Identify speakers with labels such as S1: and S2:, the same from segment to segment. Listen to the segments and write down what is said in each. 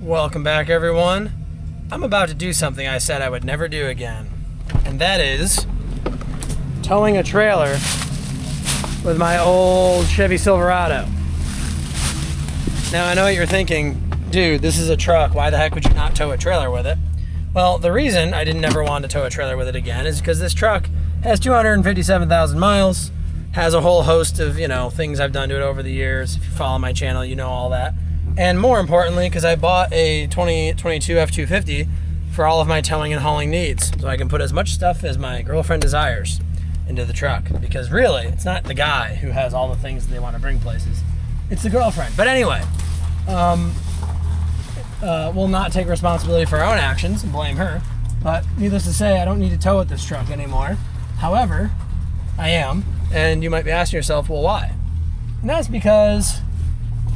S1: Welcome back, everyone. I'm about to do something I said I would never do again, and that is towing a trailer with my old Chevy Silverado. Now, I know what you're thinking, dude, this is a truck. Why the heck would you not tow a trailer with it? Well, the reason I didn't ever want to tow a trailer with it again is because this truck has 257,000 miles, has a whole host of, things I've done to it over the years. If you follow my channel, you know all that. And more importantly, because I bought a 2022 F-250 for all of my towing and hauling needs. So I can put as much stuff as my girlfriend desires into the truck. Because really, it's not the guy who has all the things that they want to bring places. It's the girlfriend. But anyway, we'll not take responsibility for our own actions and blame her. But needless to say, I don't need to tow with this truck anymore. However, I am. And you might be asking yourself, well, why? And that's because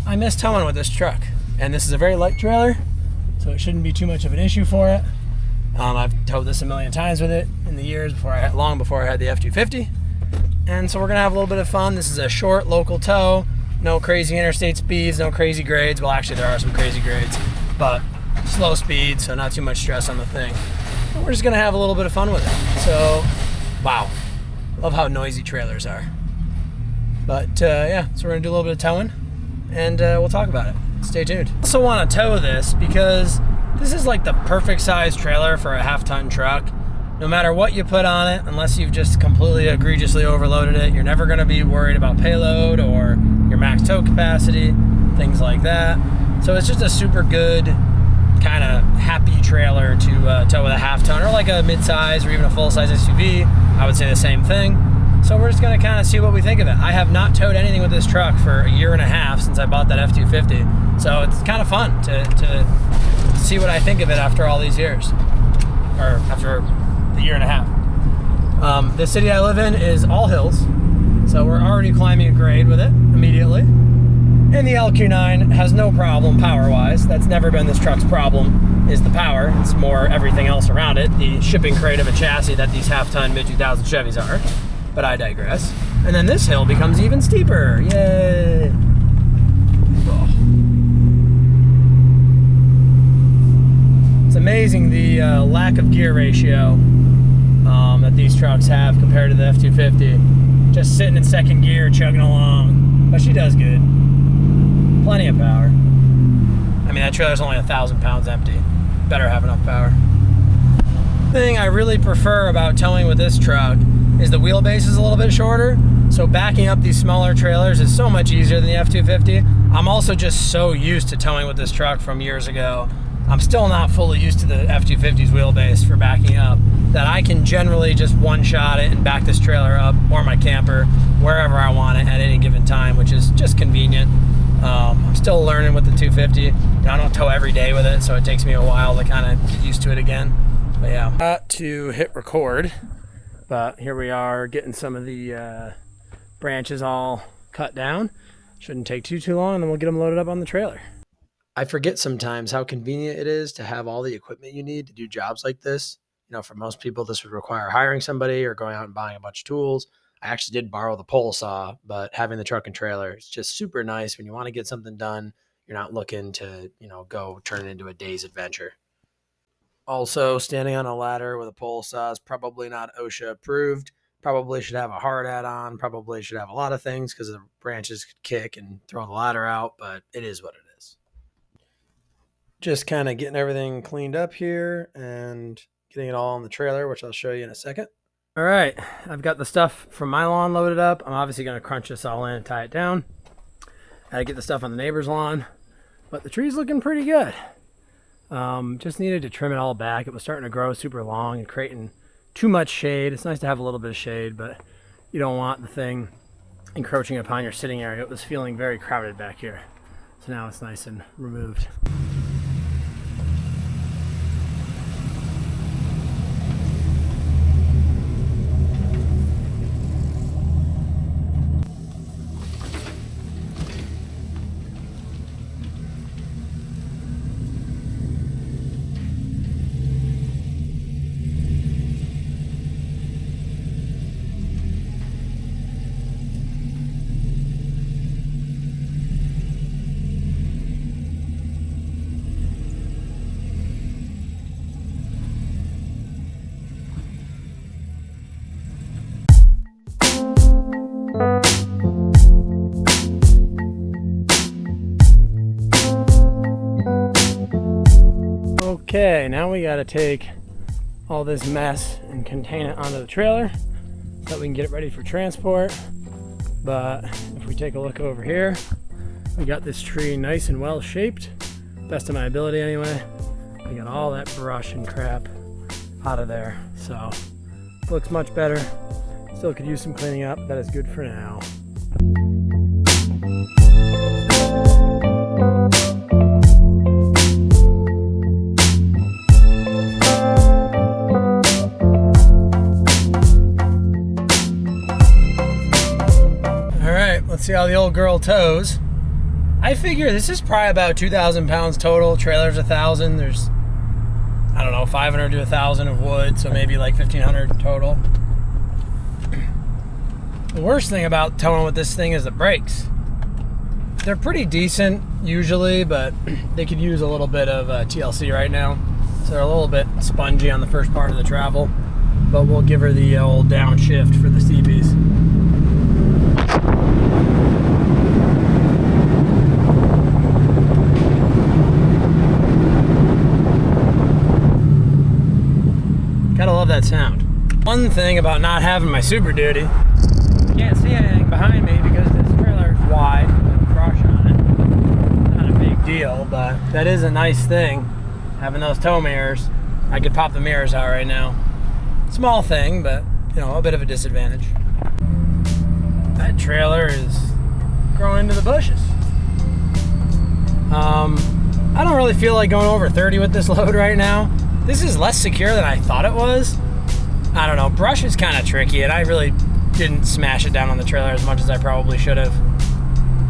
S1: I miss towing with this truck. And this is a very light trailer, so it shouldn't be too much of an issue for it. I've towed this a million times with it in the years long before I had the F-250. And so we're gonna have a little bit of fun. This is a short local tow, no crazy interstate speeds, no crazy grades. Well, actually there are some crazy grades, but slow speed, so not too much stress on the thing. And we're just gonna have a little bit of fun with it. So, wow, love how noisy trailers are. But yeah, so we're gonna do a little bit of towing, and we'll talk about it. Stay tuned. I also want to tow this because this is like the perfect size trailer for a half-ton truck. No matter what you put on it, unless you've just completely egregiously overloaded it, you're never going to be worried about payload or your max tow capacity, things like that. So it's just a super good kind of happy trailer to tow with a half-ton or like a mid-size or even a full-size SUV. I would say the same thing. So we're just gonna kind of see what we think of it. I have not towed anything with this truck for a year and a half since I bought that F-250. So it's kind of fun to see what I think of it after all these years, or after a year and a half. The city I live in is all hills, so we're already climbing a grade with it immediately. And the LQ9 has no problem power-wise. That's never been this truck's problem, is the power. It's more everything else around it, the shipping crate of a chassis that these half-ton mid-2000 Chevys are. But I digress. And then this hill becomes even steeper. Yay! Oh. It's amazing the lack of gear ratio that these trucks have compared to the F-250. Just sitting in second gear, chugging along. But she does good. Plenty of power. I mean, that trailer's only 1,000 pounds empty. Better have enough power. The thing I really prefer about towing with this truck is the wheelbase is a little bit shorter, so backing up these smaller trailers is so much easier than the F-250. I'm also just so used to towing with this truck from years ago. I'm still not fully used to the F-250's wheelbase for backing up, that I can generally just one-shot it and back this trailer up, or my camper, wherever I want it at any given time, which is just convenient. I'm still learning with the 250. I don't tow every day with it, so it takes me a while to kind of get used to it again. But yeah, got to hit record. But here we are getting some of the branches all cut down. Shouldn't take too long, and then we'll get them loaded up on the trailer. I forget sometimes how convenient it is to have all the equipment you need to do jobs like this. For most people, this would require hiring somebody or going out and buying a bunch of tools. I actually did borrow the pole saw, but having the truck and trailer is just super nice when you want to get something done. You're not looking to, go turn it into a day's adventure. Also, standing on a ladder with a pole saw is probably not OSHA approved. Probably should have a hard hat on. Probably should have a lot of things because the branches could kick and throw the ladder out, but it is what it is. Just kind of getting everything cleaned up here and getting it all on the trailer, which I'll show you in a second. All right, I've got the stuff from my lawn loaded up. I'm obviously going to crunch this all in and tie it down. I had to get the stuff on the neighbor's lawn, but the tree's looking pretty good. Just needed to trim it all back. It was starting to grow super long and creating too much shade. It's nice to have a little bit of shade, but you don't want the thing encroaching upon your sitting area. It was feeling very crowded back here. So now it's nice and removed. Okay, now we gotta take all this mess and contain it onto the trailer so that we can get it ready for transport. But if we take a look over here, we got this tree nice and well shaped, best of my ability anyway. We got all that brush and crap out of there, so looks much better. Still could use some cleaning up. That is good for now. Let's see how the old girl tows. I figure this is probably about 2,000 pounds total. Trailer's 1,000. There's, I don't know, 500 to 1,000 of wood, so maybe like 1,500 total. The worst thing about towing with this thing is the brakes. They're pretty decent usually, but they could use a little bit of TLC right now. So they're a little bit spongy on the first part of the travel, but we'll give her the old downshift for the steepies. Gotta love that sound. One thing about not having my Super Duty, you can't see anything behind me because this trailer is wide with a brush on it. Not a big deal, but that is a nice thing, having those tow mirrors. I could pop the mirrors out right now. Small thing, but you know, a bit of a disadvantage. That trailer is growing into the bushes. I don't really feel like going over 30 with this load right now. This is less secure than I thought it was. I don't know, brush is kind of tricky, and I really didn't smash it down on the trailer as much as I probably should have.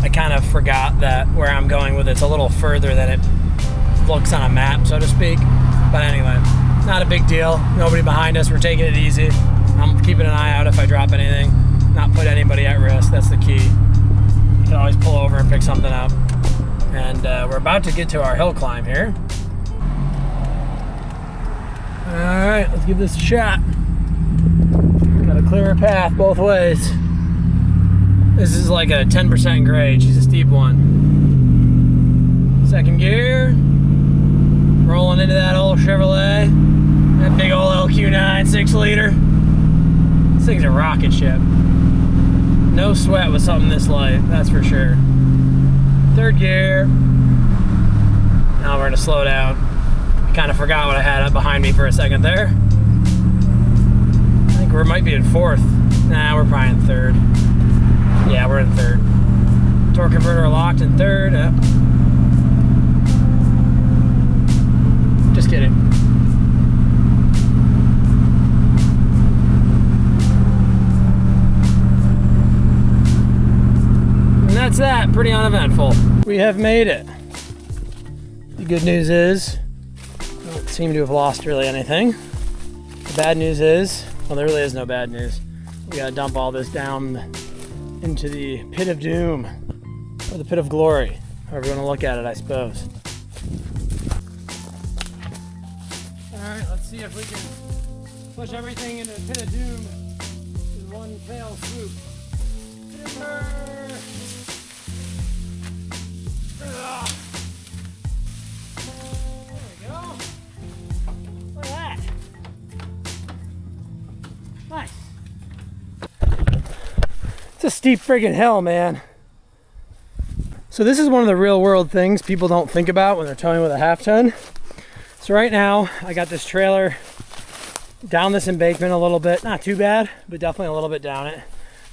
S1: I kind of forgot that where I'm going with it's a little further than it looks on a map, so to speak. But anyway, not a big deal. Nobody behind us, we're taking it easy. I'm keeping an eye out if I drop anything. Not put anybody at risk, that's the key. You can always pull over and pick something up. And we're about to get to our hill climb here. All right, let's give this a shot. Got a clearer path both ways. This is like a 10% grade. She's a steep one. Second gear. Rolling into that old Chevrolet. That big old LQ9 6-liter. This thing's a rocket ship. No sweat with something this light, that's for sure. Third gear. Now we're gonna slow down. Kind of forgot what I had up behind me for a second there. I think we might be in fourth. Nah, we're probably in third. Yeah, we're in third. Torque converter locked in third. Just kidding. And that's that. Pretty uneventful. We have made it. The good news is, don't seem to have lost really anything. The bad news is, well, there really is no bad news. We gotta dump all this down into the pit of doom, or the pit of glory, however you wanna look at it, I suppose. All right, let's see if we can push everything into the pit of doom in one fell swoop. Timber! Ugh. Nice. It's a steep friggin' hill, man. So this is one of the real world things people don't think about when they're towing with a half ton. So right now I got this trailer down this embankment a little bit, not too bad, but definitely a little bit down it.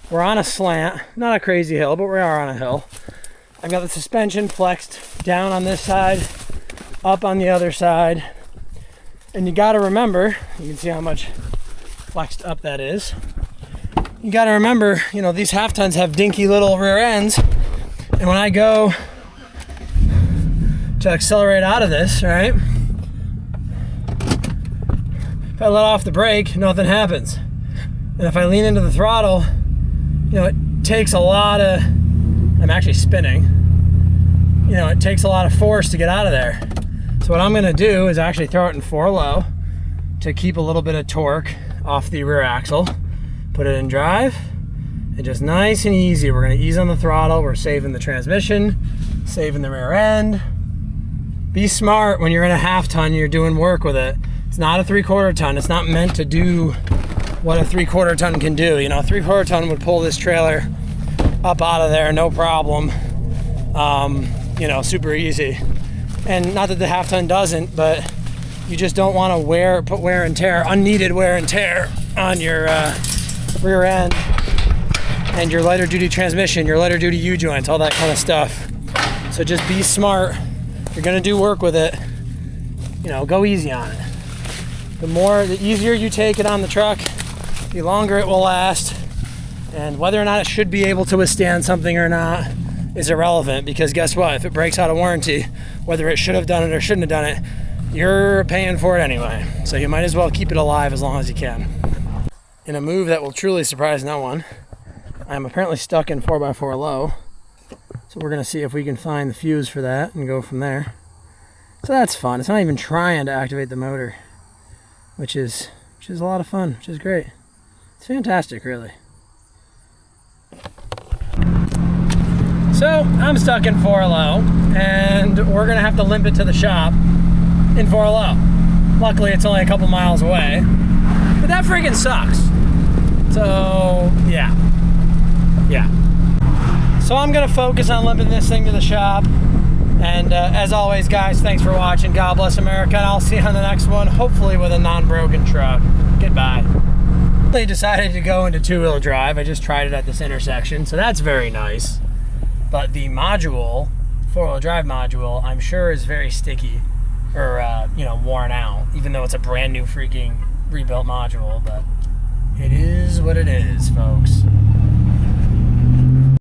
S1: We're on a slant, not a crazy hill, but we are on a hill. I've got the suspension flexed down on this side, up on the other side. And you gotta remember, you can see how much flexed up that is. You gotta remember, you know, these half tons have dinky little rear ends. And when I go to accelerate out of this, right? If I let off the brake, nothing happens. And if I lean into the throttle, you know, it takes a lot of, I'm actually spinning. You know, it takes a lot of force to get out of there. So what I'm gonna do is actually throw it in 4 low to keep a little bit of torque off the rear axle. Put it in drive, and just nice and easy. We're gonna ease on the throttle. We're saving the transmission, saving the rear end. be smart when you're in a half ton and you're doing work with it. It's not a 3/4 ton. It's not meant to do what a 3/4 ton can do. You know, a 3/4 ton would pull this trailer up out of there, no problem. You know, super easy. And not that the half ton doesn't, but you just don't want to put wear and tear, unneeded wear and tear on your rear end and your lighter duty transmission, your lighter duty U-joints, all that kind of stuff. So just be smart. If you're gonna do work with it, you know, go easy on it. The easier you take it on the truck, the longer it will last. And whether or not it should be able to withstand something or not is irrelevant, because guess what? If it breaks out of warranty, whether it should have done it or shouldn't have done it, you're paying for it anyway. So you might as well keep it alive as long as you can. In a move that will truly surprise no one, I'm apparently stuck in 4x4 low. So we're gonna see if we can find the fuse for that and go from there. So that's fun. It's not even trying to activate the motor, which is a lot of fun, which is great. It's fantastic, really. So I'm stuck in 4 low, and we're gonna have to limp it to the shop in 4 low. Luckily, it's only a couple miles away, but that freaking sucks. So yeah. So I'm gonna focus on limping this thing to the shop. And as always, guys, thanks for watching. God bless America, and I'll see you on the next one, hopefully with a non-broken truck. Goodbye. They decided to go into 2-wheel drive. I just tried it at this intersection, so that's very nice. But the module, 4-wheel drive module, I'm sure is very sticky, or you know, worn out, even though it's a brand new freaking rebuilt module. But it is what it is, folks.